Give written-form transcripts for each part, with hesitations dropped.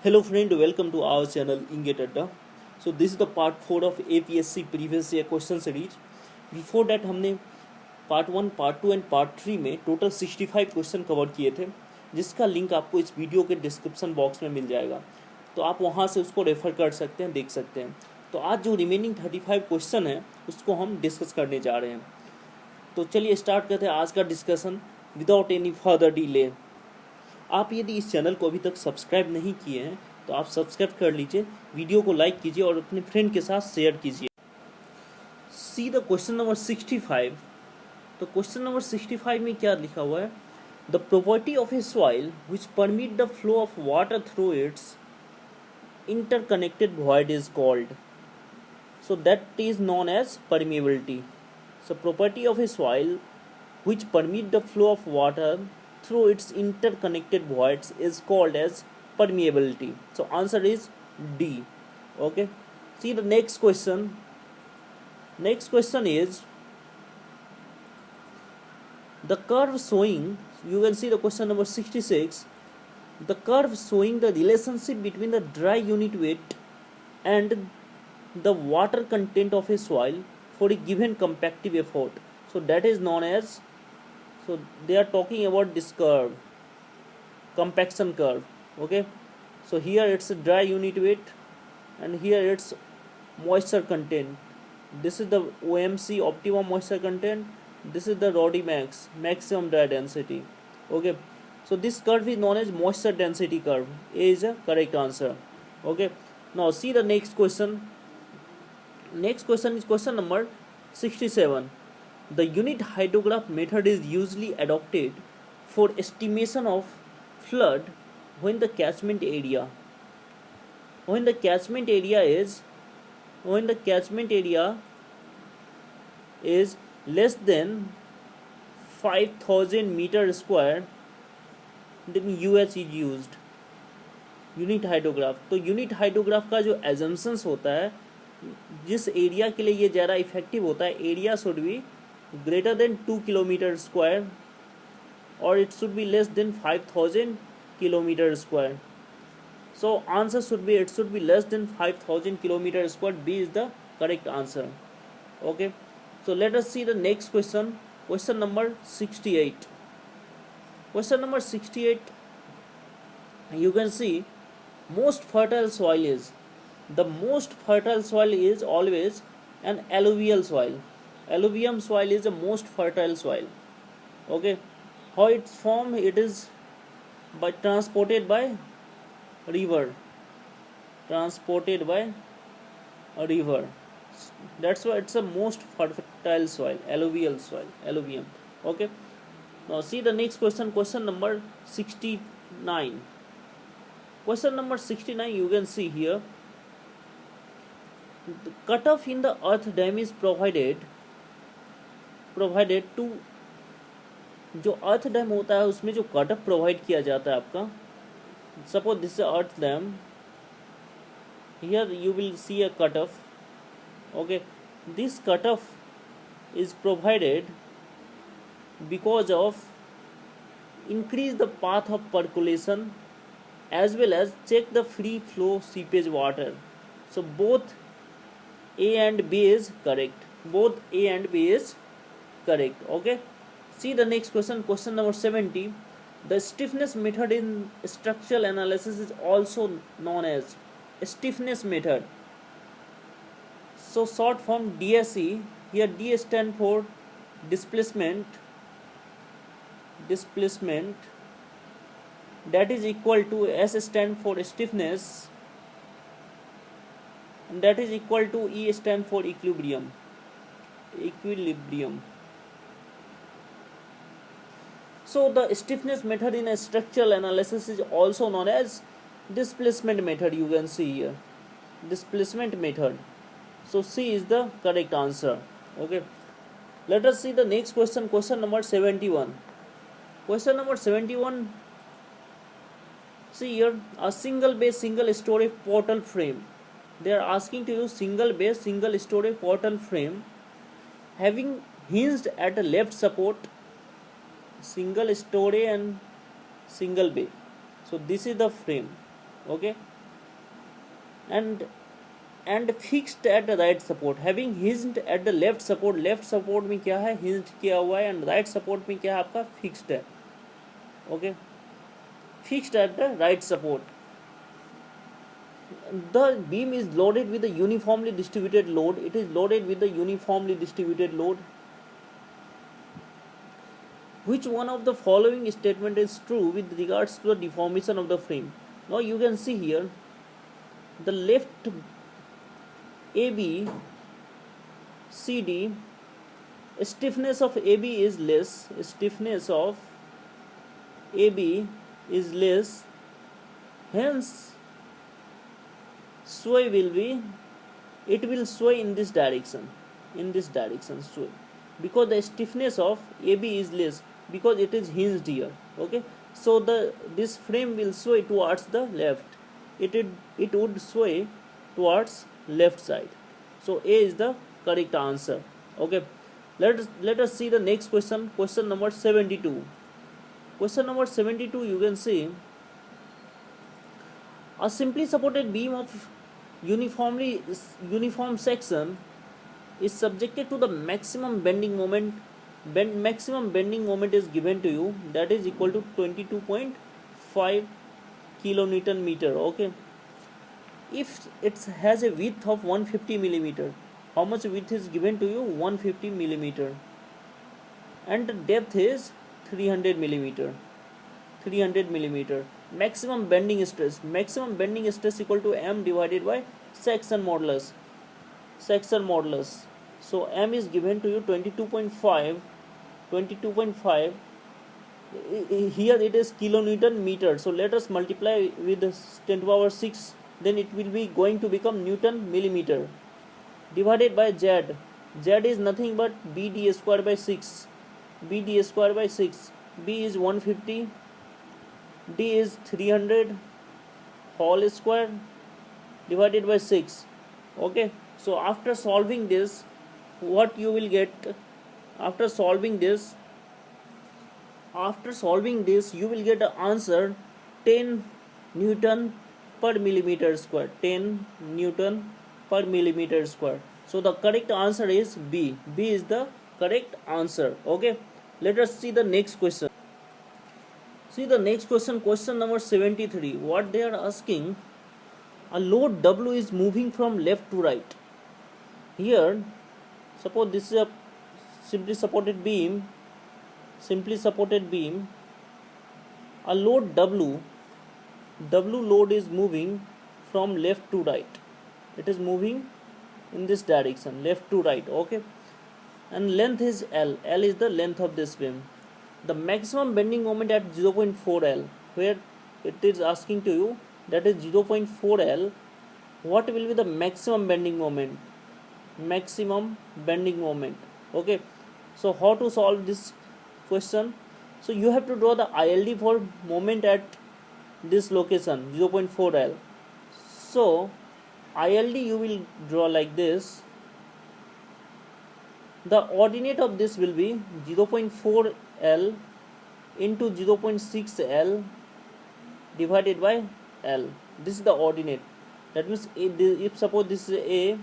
Hello friend, welcome to our channel Inget Adda. So this is the part 4 of APSC previous year question series. Before that हमने part 1, part 2 and part 3 में total 65 question cover किए थे, जिसका link आपको इस video के description box में मिल जाएगा, तो आप वहां से उसको रेफर कर सकते हैं, देख सकते हैं। तो आज जो रिमेनिंग 35 क्वेश्चन है उसको हम डिस्कस करने जा रहे हैं। तो चलिए स्टार्ट करते हैं आज का discussion without any further delay. आप यदि इस चैनल को अभी तक सब्सक्राइब नहीं किए हैं तो आप सब्सक्राइब कर लीजिए, वीडियो को लाइक कीजिए और अपने फ्रेंड के साथ शेयर कीजिए। See the question number 65। तो क्वेश्चन नंबर 65 में क्या लिखा हुआ है? The property of A soil which permit the flow of water through it's interconnected void is called, so that is known as permeability. So property of a soil which permit the flow of water through its interconnected voids is called as permeability. So answer is D. Okay, see the next question. Next question is the curve showing, you can see the question number 66, the curve showing the relationship between the dry unit weight and the water content of a soil for a given compactive effort. So that is known as, so they are talking about this curve, compaction curve. Okay, so here it's a dry unit weight and here it's moisture content. This is the OMC, optimum moisture content. This is the Roddy max, maximum dry density. Okay, so this curve is known as moisture density curve. A is a correct answer. Okay, now see the next question. Next question is question number 67. The unit hydrograph method is usually adopted for estimation of flood when the catchment area is less than 5000 meter square, then UH is used. Unit hydrograph, तो unit hydrograph का जो assumptions होता है, जिस area के लिए ये ज़्यादा इफेक्टिव होता है, area should be greater than 2 kilometre square और it should be less than 5000 kilometre square. So answer should be, it should be less than 5000 kilometer square. B is the correct answer. Okay, so let us see the next question. Question number 68. Question number 68, you can see most fertile soil is, the most fertile soil is always an alluvial soil. Alluvium soil is the most fertile soil. Okay, how it's formed? It is by transported by river. That's why it's the most fertile soil, alluvial soil, alluvium. Okay, now see the next question. Question number 69. Question number 69, you can see here, the cutoff in the earth dam is provided to, जो अर्थ dam होता है उसमें जो cut off provide किया जाता है आपका, suppose this is earth dam, here you will see a cut off. Okay, this cut off is provided because of increase the path of percolation as well as check the free flow seepage water. So both A and B is correct. Both A and B is correct. Okay, see the next question. Question number 70. The stiffness method in structural analysis is also known as stiffness method. So short form DSE. Here D stand for displacement, that is equal to, S stand for stiffness, and that is equal to E stand for equilibrium. So the stiffness method in a structural analysis is also known as displacement method. You can see here, displacement method. So C is the correct answer. Okay, let us see the next question. Question number 71. Question number 71, see here, a single base single story portal frame. They are asking to you single base single story portal frame having hinged at a left support, single story and single bay. So this is the frame. okay, and fixed at the right support, having hinged at the left support. Left support में क्या है, hinge किया हुआ है, and right support में क्या है आपका, फिक्स्ड है, okay, fixed at the right support. The beam is loaded with a uniformly distributed load. It is loaded with a uniformly distributed load. Which one of the following statement is true with regards to the deformation of the frame? Now you can see here, the left AB CD, stiffness of AB is less, stiffness of AB is less, hence sway will be, it will sway in this direction, sway, because the stiffness of AB is less, because it is hinged here, okay. So this frame will sway towards the left, it would sway towards left side. So A is the correct answer, okay. Let us see the next question, question number 72. Question number 72, you can see, a simply supported beam of uniform section is subjected to the maximum bending moment. Maximum bending moment is given to you, that is equal to 22.5 kilonewton meter, okay. If it has a width of 150 millimeter, how much width is given to you, 150 millimeter, and the depth is 300 millimeter. Maximum bending stress equal to M divided by section modulus. So M is given to you 22.5. Here it is kilonewton meter, so let us multiply with 10 to the power 6, then it will be going to become Newton millimeter, divided by Z. Z is nothing but BD square by 6. B is 150, D is 300 whole square divided by 6, okay. So after solving this, what you will get, after solving this you will get an answer 10 Newton per millimeter square, 10 Newton per millimeter square. So the correct answer is B is the correct answer, okay. Let us see the next question. See the next question, question number 73. What they are asking, a load W is moving from left to right. Here, suppose this is a simply supported beam, a load W load is moving from left to right. It is moving in this direction, left to right, okay. And length is L is the length of this beam. The maximum bending moment at 0.4 L, where it is asking to you, that is 0.4 L, what will be the maximum bending moment? Okay. So how to solve this question? So you have to draw the ILD for moment at this location, 0.4 L. So ILD you will draw like this. The ordinate of this will be 0.4 L into 0.6 L divided by L. This is the ordinate. That means if suppose this is A,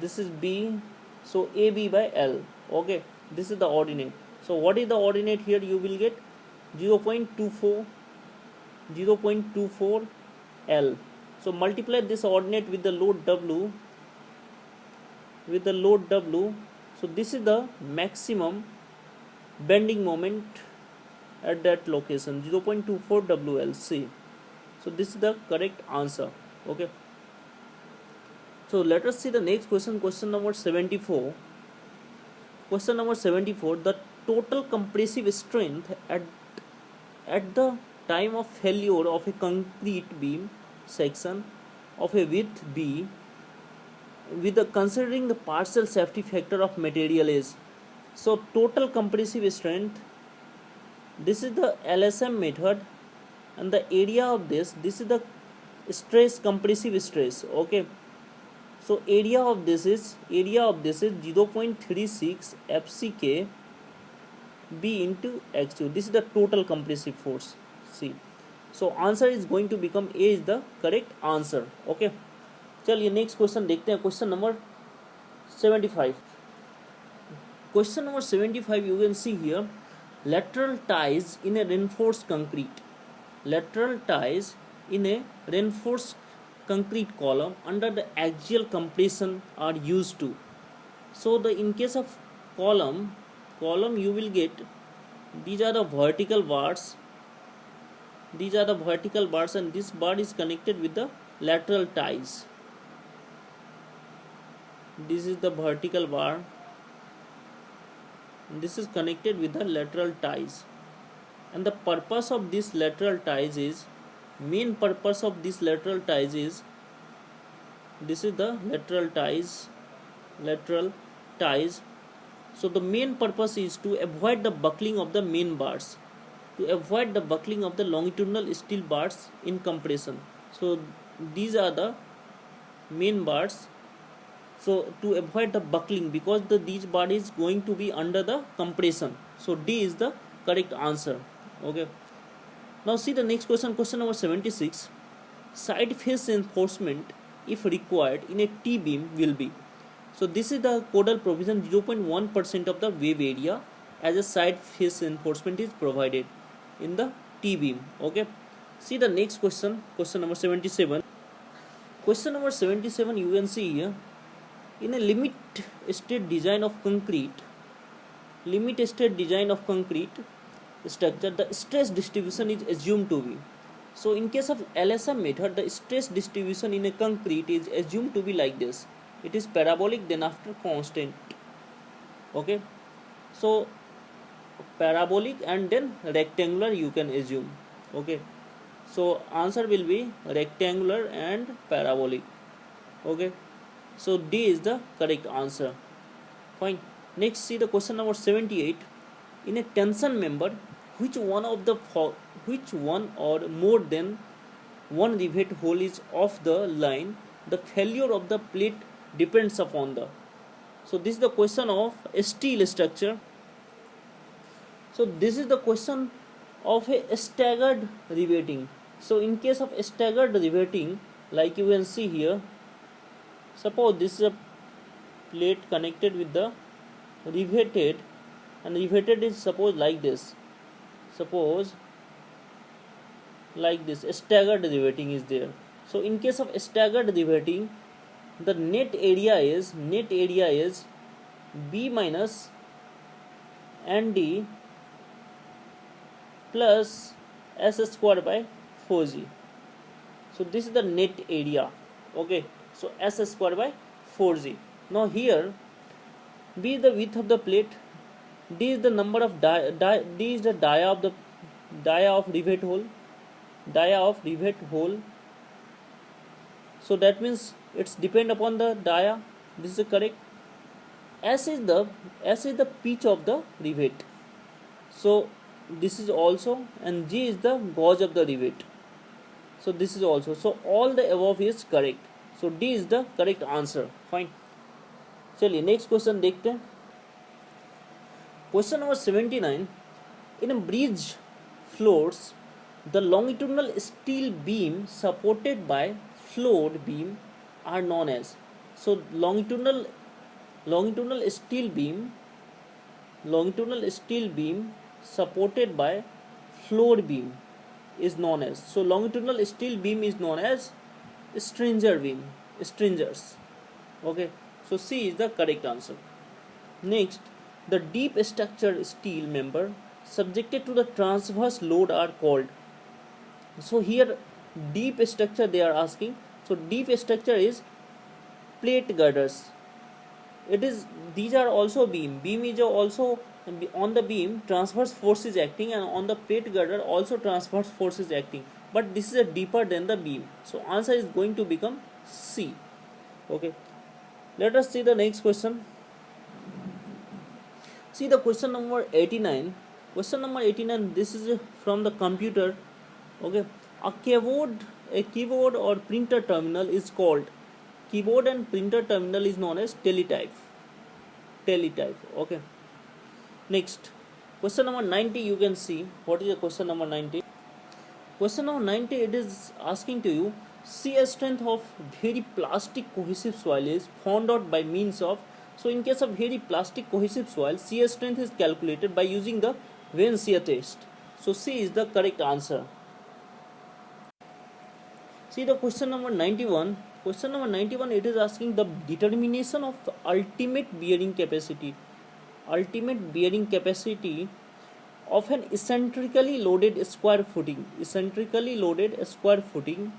this is B, so AB by L, okay. This is the ordinate. So what is the ordinate here? You will get 0.24 L. So multiply this ordinate with the load W, so this is the maximum bending moment at that location, 0.24 WLC. So this is the correct answer, okay. So let us see the next question, question number 74. Question number 74, the total compressive strength at the time of failure of a concrete beam section of a width B with considering the partial safety factor of material is. So total compressive strength, this is the LSM method, and the area of this is the stress, compressive stress, okay. So area of this is 0.36 FCK B into XU. This is the total compressive force. See, So answer is going to become A is the correct answer. Okay, चलिए next question देखते हैं. Question number 75. Question number 75, you can see here lateral ties in a reinforced concrete. Lateral ties in a reinforced concrete column under the axial compression are used to. So the in case of column you will get these are the vertical bars. These are the vertical bars and this bar is connected with the lateral ties. This is the vertical bar. This is connected with the lateral ties, and the purpose of this lateral ties is main purpose of this lateral ties is this is the lateral ties. So the main purpose is to avoid the buckling of the main bars, to avoid the buckling of the longitudinal steel bars in compression. So these are the main bars. So to avoid the buckling, because these bar is going to be under the compression. So D is the correct answer. Okay. Now see the next question, question number 76. Side face enforcement, if required in a T-beam, will be. So this is the codal provision 0.1% of the wave area as a side face enforcement is provided in the T-beam. Okay. See the next question, question number 77. Question number 77, you can see here. In a limit state design of concrete structure, the stress distribution is assumed to be. So in case of LSM method, the stress distribution in a concrete is assumed to be like this. It is parabolic, then after constant. Okay, so parabolic and then rectangular you can assume. Okay, so answer will be rectangular and parabolic. Okay, so D is the correct answer. Fine. Next, see the question number 78. In a tension member, which one or more than one rivet hole is off the line, the failure of the plate depends upon the. So this is the question of a steel structure. So this is the question of a staggered riveting. So in case of staggered riveting, like you can see here, suppose this is a plate connected with the riveted, and riveted is suppose like this. Suppose like this, staggered riveting is there. So in case of staggered riveting, the net area is B minus ND plus S square by 4G. So this is the net area. Okay, so S square by 4G. Now here B is the width of the plate, D is the number of D is the dia of rivet hole. So that means it's depend upon the dia. This is correct. S is the pitch of the rivet. So this is also, and G is the gauge of the rivet. So this is also. So all the above is correct. So D is the correct answer. Fine. चलिए next question देखते हैं. Question number 79. In a bridge floors, the longitudinal steel beam supported by floor beam are known as. So longitudinal steel beam supported by floor beam is known as. So longitudinal steel beam is known as stringers. Okay, so C is the correct answer. Next, the deep structured steel member subjected to the transverse load are called. So here deep structure they are asking. So deep structure is plate girders. These are also beam is also on the beam transverse force is acting, and on the plate girder also transverse force is acting, but this is a deeper than the beam. So answer is going to become C. Okay, let us see the next question. See the question number 89. Question number 89, this is from the computer. Okay, a keyboard or printer terminal is called, keyboard and printer terminal is known as teletype. Okay, next question number 90. You can see what is the question number 90. Question number 90, it is asking to you, shear strength of very plastic cohesive soil is found out by means of. So in case of very plastic cohesive soil, shear strength is calculated by using the Venn shear test. So C is the correct answer. See the question number 91. Question number 91, it is asking the determination of the ultimate bearing capacity. Ultimate bearing capacity of an eccentrically loaded square footing. Eccentrically loaded square footing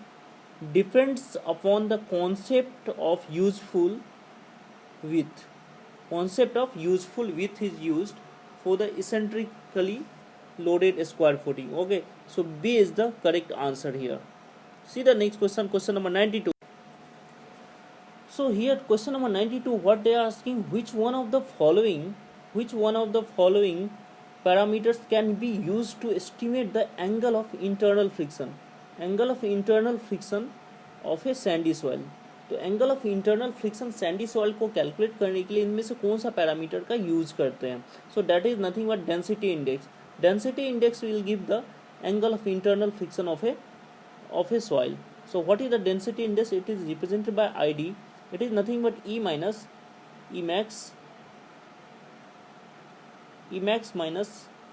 depends upon the concept of useful width. Concept of useful width is used for the eccentrically loaded square footing. Okay, so B is the correct answer here. See the next question, question number 92. So here question number 92, what they are asking, which one of the following parameters can be used to estimate the angle of internal friction of a sandy soil. तो angle of internal friction Sandy soil को calculate करने के लिए इनमें से कौन सा parameter का यूज करते हैं. So that is nothing but density index. Density index will give the angle of internal friction of a soil. So what is the density index? It is represented by ID. It is nothing but E minus E max minus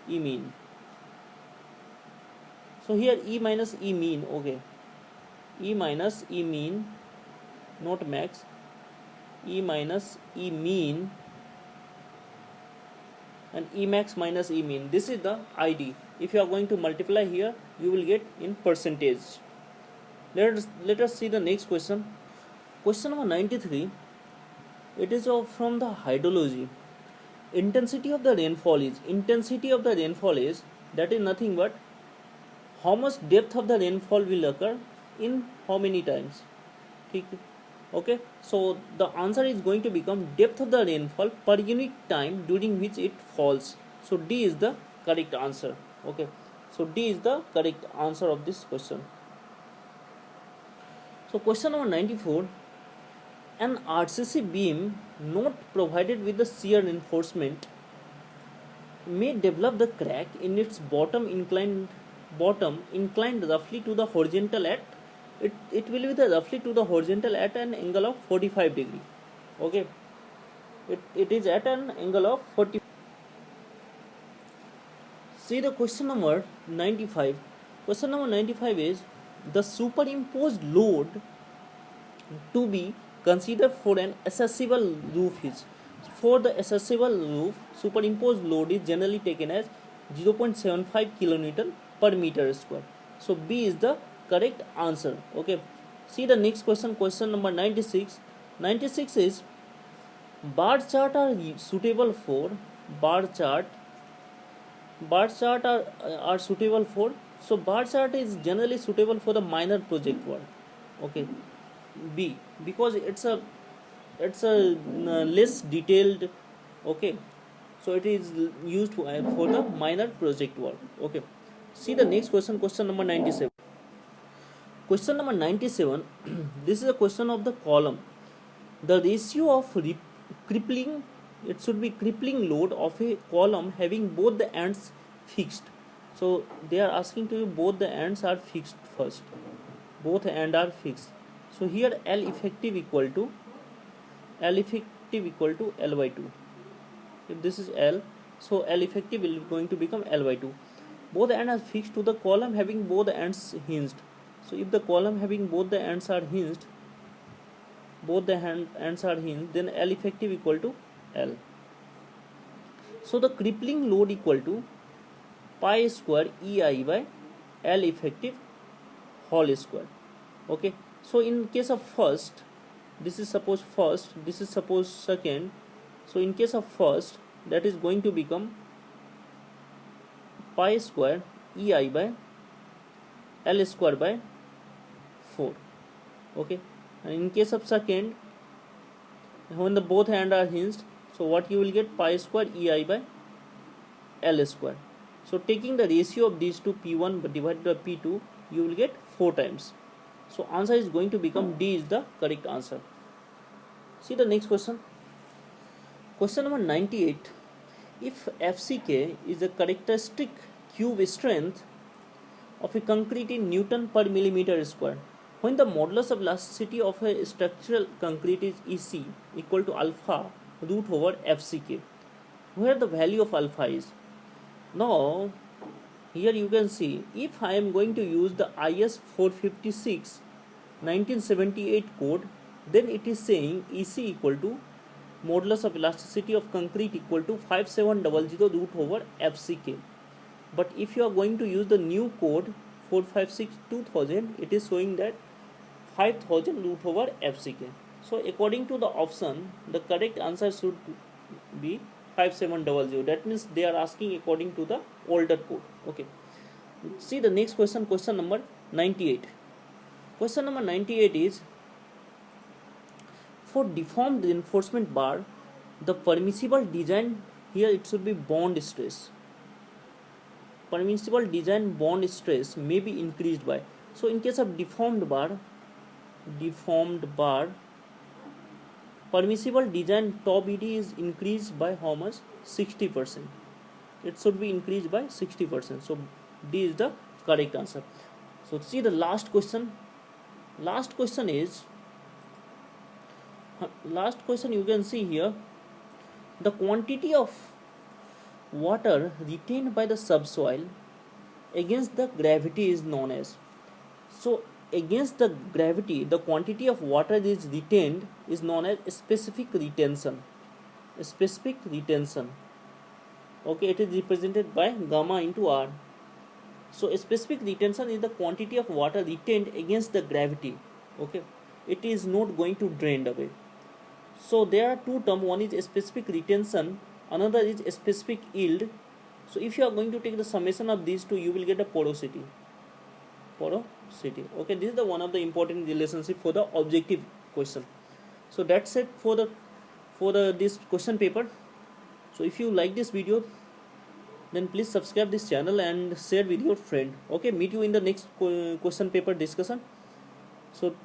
E mean. So here E minus E mean, okay, E minus E mean, not max, E minus E mean and E max minus E mean. This is the ID. If you are going to multiply here, you will get in percentage. Let us see the next question. Question number 93. It is from the hydrology. Intensity of the rainfall is that is nothing but how much depth of the rainfall will occur in how many times. Okay, so the answer is going to become depth of the rainfall per unit time during which it falls. So D is the correct answer. Okay, so D is the correct answer of this question. So question number 94. An RCC beam not provided with the shear reinforcement may develop the crack in its bottom inclined roughly to the horizontal at it will be the roughly to the horizontal at an angle of 45 degree. Okay, it is at an angle of 40. See the question number 95. Question number 95 is the superimposed load to be considered for an accessible roof is. For the accessible roof, superimposed load is generally taken as 0.75 kilonewton per meter square. So B is the correct answer. Okay, see the next question, question number 96. 96 is bar chart are suitable for bar chart are suitable for. So bar chart is generally suitable for the minor project work. Okay, B, because it's a less detailed. Okay, so it is used for the minor project work. Okay, see the next question, question number 97. Question number 97. This is a question of the column. The ratio of crippling, it should be crippling load of a column having both the ends fixed. So they are asking to you both the ends are fixed first. Both ends are fixed. So here L effective equal to L by 2. If this is L, so L effective will going to become L by 2. Both ends are fixed to the column having both the ends hinged. So if the column having both the ends are hinged, then L effective equal to L. So the crippling load equal to pi square EI by L effective whole square. Okay, so in case of first, this is suppose first, this is suppose second. So in case of first, that is going to become pi square EI by L square by 4. Okay, and in case of second, when the both ends are hinged, so what you will get pi square EI by L square. So taking the ratio of these two, P1 divided by P2, you will get 4 times. So answer is going to become D is the correct answer. See the next question. Question number 98. If FCK is the characteristic cube strength of a concrete in Newton per millimeter square. When the modulus of elasticity of a structural concrete is EC equal to alpha root over FCK, where the value of alpha is. Now, here you can see, if I am going to use the IS 456 1978 code, then it is saying EC equal to modulus of elasticity of concrete equal to 5700 root over FCK. But if you are going to use the new code 456 2000, it is showing that 5000 root over FCK. So according to the option, the correct answer should be 5700. That means they are asking according to the older code. Okay. See the next question, question number 98. Question number 98 is, for deformed reinforcement bar, the permissible design, here it should be bond stress. Permissible design bond stress may be increased by. So in case of deformed bar, permissible design top ED is increased by how much? 60%. It should be increased by 60%. So D is the correct answer. So see the last question. Last question you can see here, the quantity of water retained by the subsoil against the gravity is known as. So against the gravity, the quantity of water is retained is known as specific retention. Specific retention. Okay, it is represented by gamma into R. So specific retention is the quantity of water retained against the gravity. Okay, it is not going to drain away. So there are two terms, one is specific retention, another is specific yield. So if you are going to take the summation of these two, you will get a porosity. Okay, this is the one of the important relationship for the objective question. So that's it for this question paper. So if you like this video, then please subscribe this channel and share with your friend. Okay, meet you in the next question paper discussion. So